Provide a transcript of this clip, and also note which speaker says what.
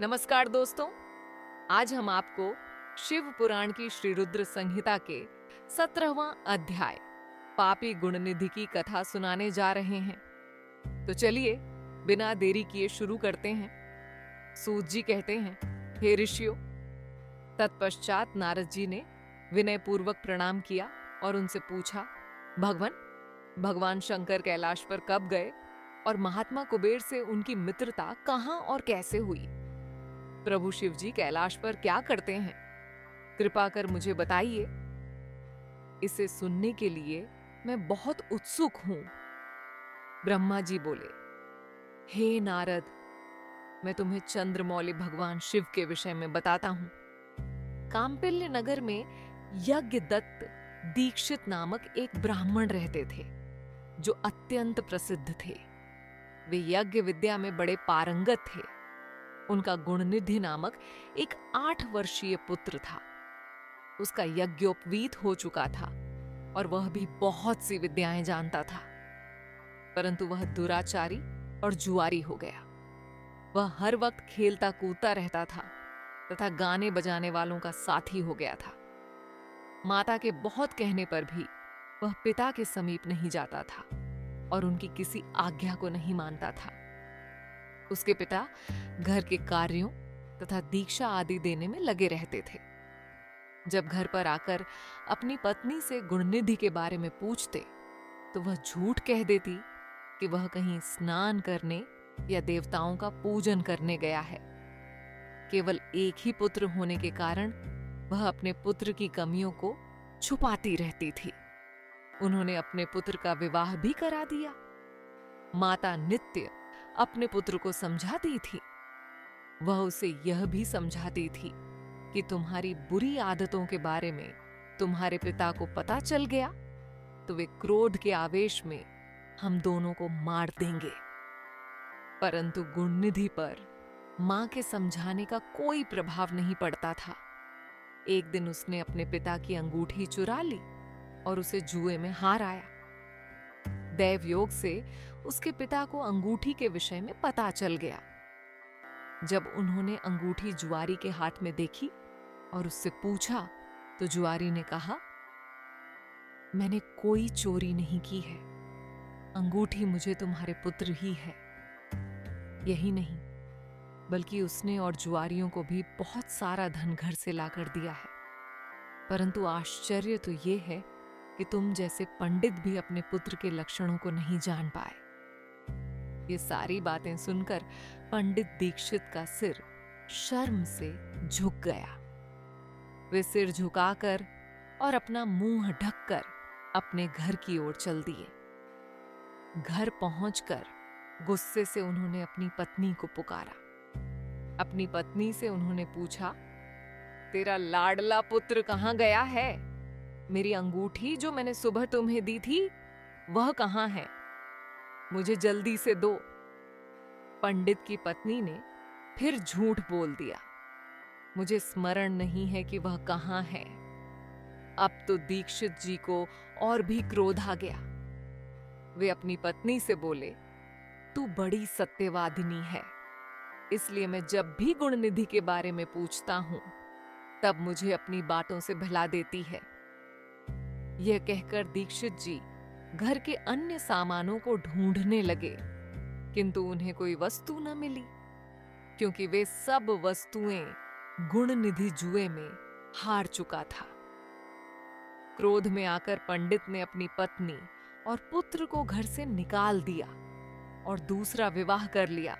Speaker 1: नमस्कार दोस्तों। आज हम आपको शिव पुराण की श्री रुद्र संहिता के 17वां अध्याय पापी गुणनिधि की कथा सुनाने जा रहे हैं। तो चलिए बिना देरी किए शुरू करते हैं। सूत जी कहते हैं, हे ऋषियों। तत्पश्चात नारद जी ने विनय पूर्वक प्रणाम किया और उनसे पूछा, भगवान शंकर कैलाश पर कब गए और महात्मा कुबेर से उनकी मित्रता कहां और कैसे हुई? प्रभु शिव जी कैलाश पर क्या करते हैं? कृपा कर मुझे बताइए। इसे सुनने के लिए मैं बहुत उत्सुक हूं। ब्रह्मा जी बोले, हे नारद, मैं तुम्हें चंद्रमौली भगवान शिव के विषय में बताता हूं। कांपिल्य नगर में यज्ञ दत्त दीक्षित नामक एक ब्राह्मण रहते थे जो अत्यंत प्रसिद्ध थे। वे यज्ञ विद्या में बड़े पारंगत थे। उनका गुणनिधि नामक एक 8 वर्षीय पुत्र था। उसका यज्ञोपवीत हो चुका था और वह भी बहुत सी विद्याएं जानता था, परंतु वह दुराचारी और जुआरी हो गया। वह हर वक्त खेलता कूदता रहता था तथा गाने बजाने वालों का साथी हो गया था। माता के बहुत कहने पर भी वह पिता के समीप नहीं जाता था और उनकी किसी आज्ञा को नहीं मानता था। उसके पिता घर के कार्यों तथा दीक्षा आदि देने में लगे रहते थे। जब घर पर आकर अपनी पत्नी से गुणनिधि के बारे में पूछते तो वह झूठ कह देती कि वह कहीं स्नान करने या देवताओं का पूजन करने गया है। केवल एक ही पुत्र होने के कारण वह अपने पुत्र की कमियों को छुपाती रहती थी। उन्होंने अपने पुत्र का विवाह भी करा दिया। माता नित्य अपने पुत्र को समझाती थी। वह उसे यह भी समझाती थी कि तुम्हारी बुरी आदतों के बारे में तुम्हारे पिता को पता चल गया तो वे क्रोध के आवेश में हम दोनों को मार देंगे। परंतु गुणनिधि पर मां के समझाने का कोई प्रभाव नहीं पड़ता था। एक दिन उसने अपने पिता की अंगूठी चुरा ली और उसे जुए में हार आया। दैव योग से उसके पिता को अंगूठी के विषय में पता चल गया। जब उन्होंने अंगूठी जुआरी के हाथ में देखी और उससे पूछा तो जुआरी ने कहा, मैंने कोई चोरी नहीं की है। अंगूठी मुझे तुम्हारे पुत्र ही है। यही नहीं बल्कि उसने और जुआरियों को भी बहुत सारा धन घर से लाकर दिया है। परंतु आश्चर्य तो ये है कि तुम जैसे पंडित भी अपने पुत्र के लक्षणों को नहीं जान पाए। ये सारी बातें सुनकर पंडित दीक्षित का सिर शर्म से झुक गया। वे सिर झुकाकर और अपना मुंह ढककर अपने घर की ओर चल दिए। घर पहुंचकर गुस्से से उन्होंने अपनी पत्नी को पुकारा। अपनी पत्नी से उन्होंने पूछा, तेरा लाडला पुत्र कहां गया है? मेरी अंगूठी जो मैंने सुबह तुम्हें दी थी वह कहां है? मुझे जल्दी से दो। पंडित की पत्नी ने फिर झूठ बोल दिया, मुझे स्मरण नहीं है कि वह कहां है। अब तो दीक्षित जी को और भी क्रोध आ गया। वे अपनी पत्नी से बोले, तू बड़ी सत्यवादिनी है, इसलिए मैं जब भी गुणनिधि के बारे में पूछता हूं तब मुझे अपनी बातों से भुला देती है। यह कहकर दीक्षित जी घर के अन्य सामानों को ढूंढने लगे, किंतु उन्हें कोई वस्तु न मिली, क्योंकि वे सब वस्तुएं गुणनिधि जुए में हार चुका था। क्रोध में आकर पंडित ने अपनी पत्नी और पुत्र को घर से निकाल दिया और दूसरा विवाह कर लिया।